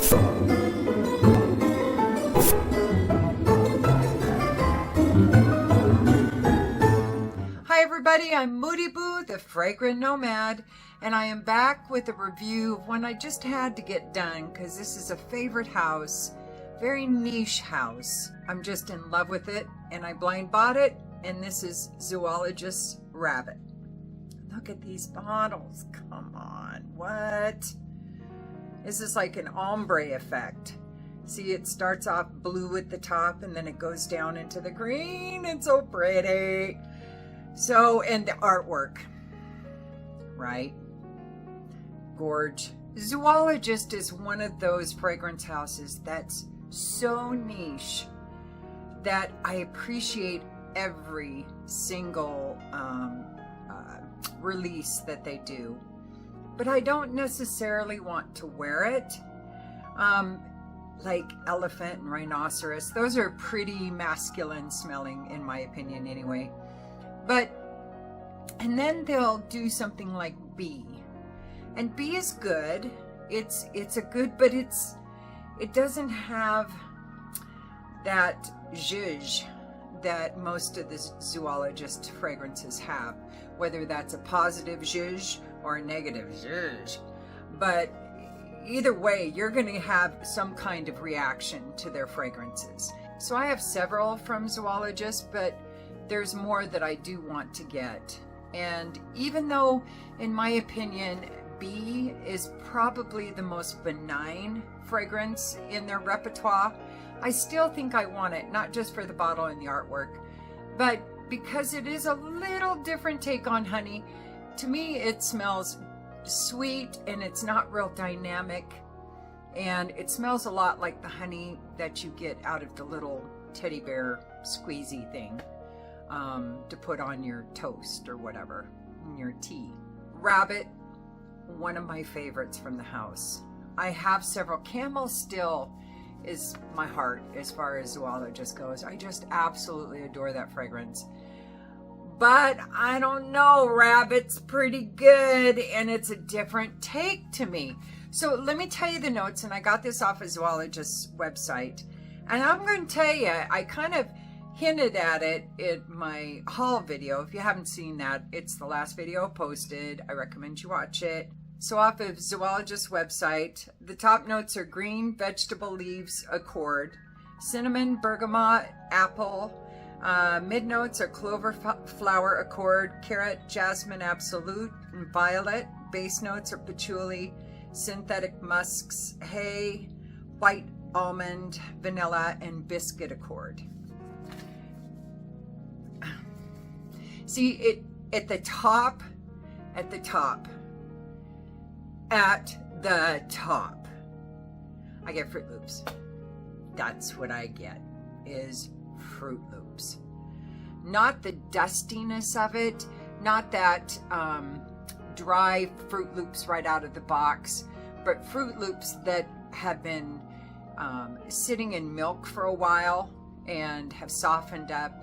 Hi everybody, I'm Moody Boo, the Fragrant Nomad, and I am back with a review of one I just had to get done because this is a favorite house, very niche house. I'm just in love with it and I blind bought it, and this is Zoologist Rabbit. Look at these bottles, come on, what? This is like an ombre effect. See, it starts off blue at the top and then it goes down into the green. It's so pretty. So, and the artwork, right? Gorge. Zoologist is one of those fragrance houses that's so niche that I appreciate every single release that they do. But I don't necessarily want to wear it. Like elephant and rhinoceros, those are pretty masculine smelling in my opinion anyway. And then they'll do something like bee, and bee is good. It's a good, but it doesn't have that zhuzh that most of the zoologist fragrances have, whether that's a positive zhuzh or a negative zhuzh. But either way, you're going to have some kind of reaction to their fragrances. So I have several from Zoologist, but there's more that I do want to get. And even though, in my opinion, bee is probably the most benign fragrance in their repertoire, I still think I want it, not just for the bottle and the artwork, but because it is a little different take on honey. To me, it smells sweet and it's not real dynamic, and it smells a lot like the honey that you get out of the little teddy bear squeezy thing to put on your toast or whatever, in your tea. Rabbit, one of my favorites from the house. I have several. Camel still is my heart as far as Zoologist goes. I just absolutely adore that fragrance. But I don't know, Rabbit's pretty good, and it's a different take to me. So let me tell you the notes, and I got this off of Zoologist's website. And I'm going to tell you, I kind of hinted at it in my haul video. If you haven't seen that, it's the last video posted. I recommend you watch it. So off of Zoologist's website, the top notes are green vegetable leaves accord, cinnamon, bergamot, apple. Mid notes are clover flower accord, carrot, jasmine absolute, and violet. Base notes are patchouli, synthetic musks, hay, white almond, vanilla, and biscuit accord. See it at the top, I get Fruit Loops. That's what I get, is Fruit Loops. Not the dustiness of it, not that dry Fruit Loops right out of the box, but Fruit Loops that have been sitting in milk for a while and have softened up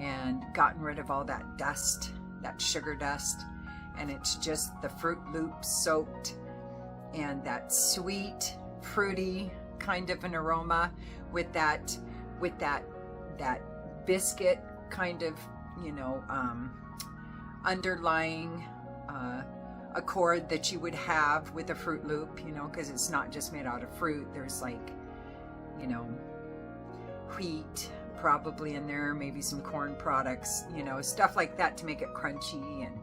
and gotten rid of all that dust, that sugar dust, and it's just the Fruit Loops soaked, and that sweet, fruity kind of an aroma with that biscuit kind of, underlying accord that you would have with a Fruit Loop, because it's not just made out of fruit. There's like, wheat probably in there, maybe some corn products, stuff like that to make it crunchy. And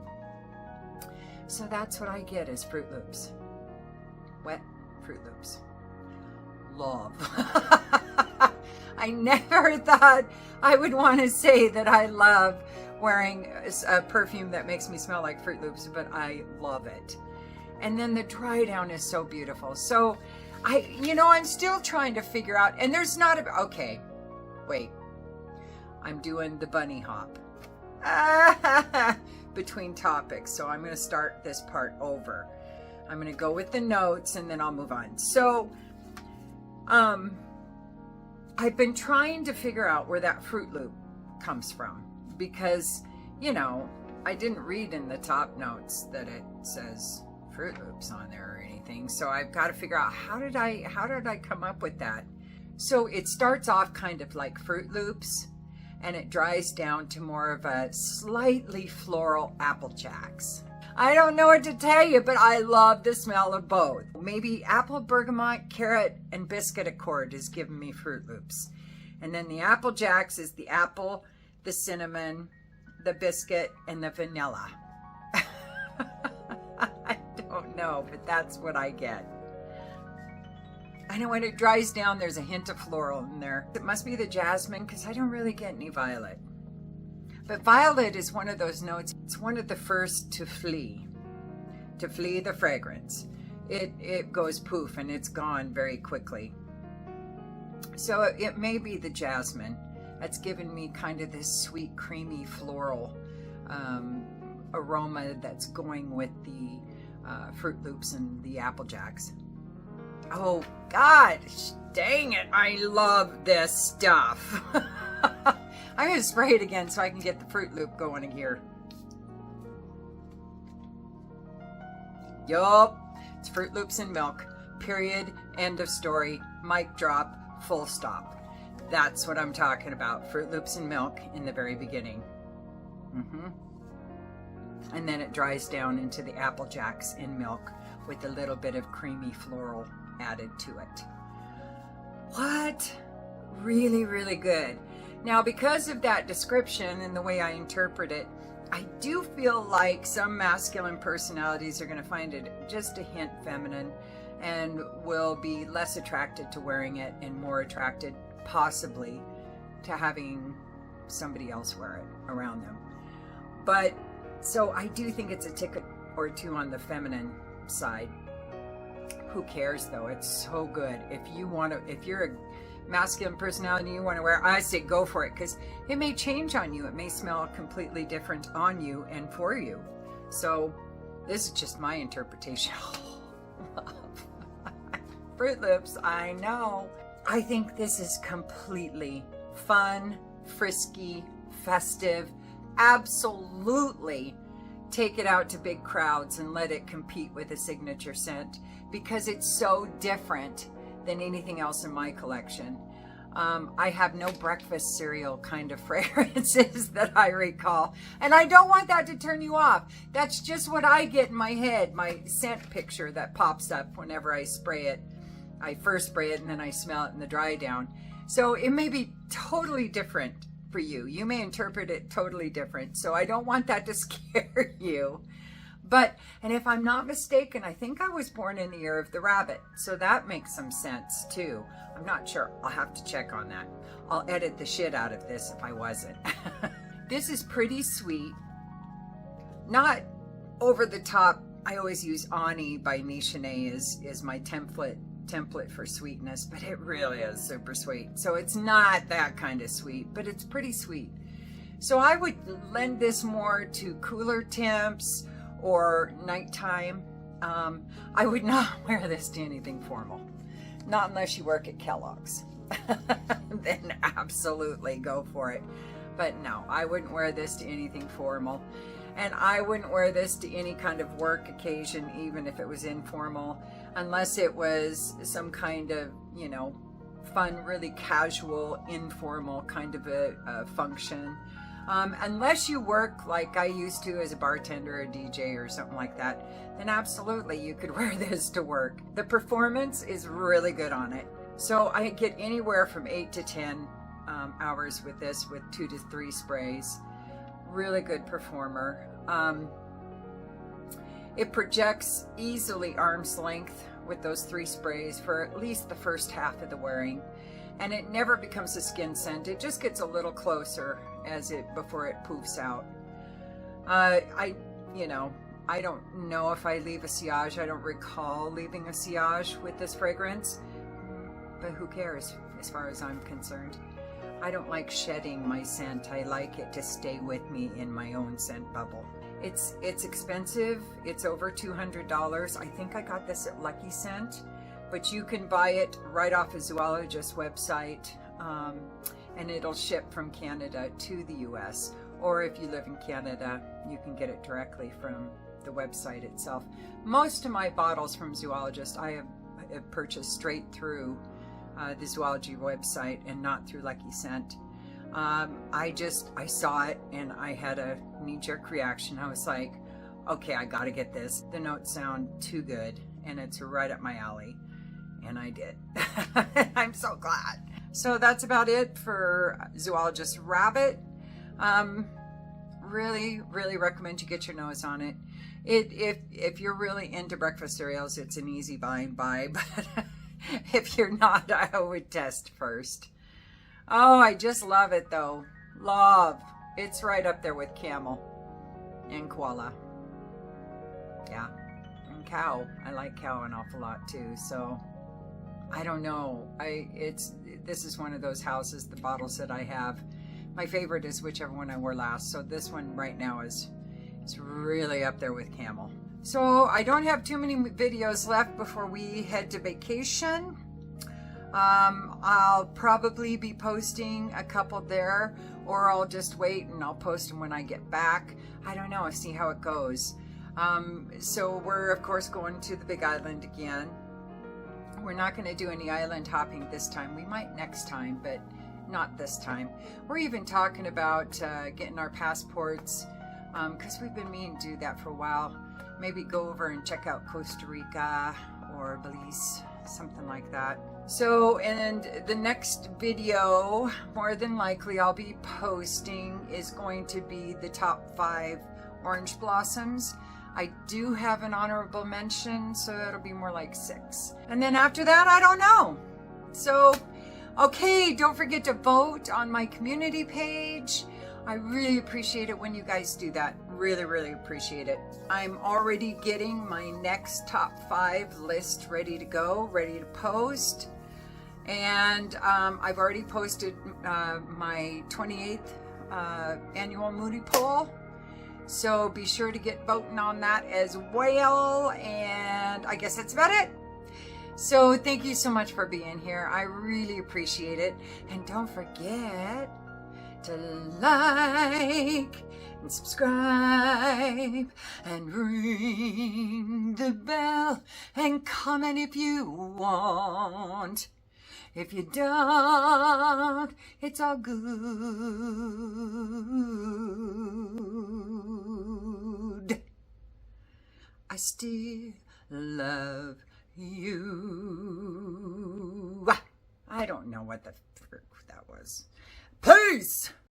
so that's what I get is Fruit Loops. Wet Fruit Loops. Love. I never thought I would want to say that I love wearing a perfume that makes me smell like Fruit Loops, but I love it. And then the dry down is so beautiful. So I'm still trying to figure out, and there's not okay, wait, I'm doing the bunny hop between topics. So I'm going to start this part over. I'm going to go with the notes and then I'll move on. So, I've been trying to figure out where that Fruit Loop comes from because, I didn't read in the top notes that it says Fruit Loops on there or anything. So I've got to figure out how did I come up with that? So it starts off kind of like Fruit Loops, and it dries down to more of a slightly floral Apple Jacks. I don't know what to tell you, but I love the smell of both. Maybe apple, bergamot, carrot, and biscuit accord is giving me Fruit Loops. And then the Apple Jacks is the apple, the cinnamon, the biscuit, and the vanilla. I don't know, but that's what I get. I know when it dries down, there's a hint of floral in there. It must be the jasmine, because I don't really get any violet. But violet is one of those notes. It's one of the first to flee the fragrance. It goes poof and it's gone very quickly. So it may be the jasmine that's given me kind of this sweet, creamy, floral aroma that's going with the Fruit Loops and the Apple Jacks. Oh God, dang it, I love this stuff. I'm going to spray it again so I can get the Fruit Loop going here. Yup, it's Fruit Loops and milk. Period. End of story. Mic drop. Full stop. That's what I'm talking about. Fruit Loops and milk in the very beginning. And then it dries down into the Apple Jacks in milk with a little bit of creamy floral added to it. What? Really, really good. Now, because of that description and the way I interpret it, I do feel like some masculine personalities are going to find it just a hint feminine and will be less attracted to wearing it and more attracted possibly to having somebody else wear it around them. But so I do think it's a ticket or two on the feminine side. Who cares though? It's so good. If you're a masculine personality you want to wear, I say go for it, because it may change on you. It may smell completely different on you and for you. So this is just my interpretation. Fruit Loops, I know. I think this is completely fun, frisky, festive. Absolutely take it out to big crowds and let it compete with a signature scent, because it's so different than anything else in my collection. I have no breakfast cereal kind of fragrances that I recall. And I don't want that to turn you off. That's just what I get in my head, my scent picture that pops up whenever I spray it. I first spray it and then I smell it in the dry down. So it may be totally different for you. You may interpret it totally different. So I don't want that to scare you. But, and if I'm not mistaken, I think I was born in the year of the rabbit. So that makes some sense too. I'm not sure. I'll have to check on that. I'll edit the shit out of this if I wasn't. This is pretty sweet. Not over the top. I always use Ani by Nichene is my template for sweetness, but it really is super sweet. So it's not that kind of sweet, but it's pretty sweet. So I would lend this more to cooler temps or nighttime. I would not wear this to anything formal. Not unless you work at Kellogg's. Then absolutely go for it. But no, I wouldn't wear this to anything formal. And I wouldn't wear this to any kind of work occasion, even if it was informal, unless it was some kind of, you know, fun, really casual, informal kind of a function. Unless you work like I used to as a bartender or a DJ or something like that, then absolutely you could wear this to work. The performance is really good on it. So I get anywhere from 8 to 10 hours with this, with 2 to 3 sprays. Really good performer. It projects easily arm's length with those 3 sprays for at least the first half of the wearing. And it never becomes a skin scent. It just gets a little closer before it poofs out. I don't know if I leave a sillage. I don't recall leaving a sillage with this fragrance, but who cares as far as I'm concerned. I don't like shedding my scent. I like it to stay with me in my own scent bubble. It's expensive. It's over $200. I think I got this at Lucky Scent, but you can buy it right off a zoologist website, and it'll ship from Canada to the US. Or if you live in Canada, you can get it directly from the website itself. Most of my bottles from Zoologist I have purchased straight through the Zoology website and not through Lucky Scent. I saw it and I had a knee-jerk reaction. I was like, okay, I gotta get this. The notes sound too good and it's right up my alley. And I did. I'm so glad. So that's about it for Zoologist Rabbit. Really, really recommend you get your nose on it. If you're really into breakfast cereals, it's an easy buy, but if you're not, I would test first. Oh, I just love it though. Love. It's right up there with camel and koala. Yeah. And cow. I like cow an awful lot too. So I don't know. This is one of those houses, the bottles that I have. My favorite is whichever one I wore last. So this one right now is really up there with camel. So I don't have too many videos left before we head to vacation. I'll probably be posting a couple there, or I'll just wait and I'll post them when I get back. I don't know, see how it goes. So we're of course going to the Big Island again. We're not going to do any island hopping this time. We might next time, but not this time. We're even talking about getting our passports, because we've been meaning to do that for a while. Maybe go over and check out Costa Rica or Belize, something like that. So, and the next video, more than likely I'll be posting, is going to be the top 5 orange blossoms. I do have an honorable mention, so it'll be more like 6. And then after that, I don't know. So, okay, don't forget to vote on my community page. I really appreciate it when you guys do that. Really, really appreciate it. I'm already getting my next top 5 list ready to go, ready to post. And I've already posted my 28th Annual Moody Poll. So be sure to get voting on that as well. And I guess that's about it. So thank you so much for being here. I really appreciate it. And don't forget to like and subscribe and ring the bell and comment if you want. If you don't, it's all good. I still love you. I don't know what the frick that was. Peace!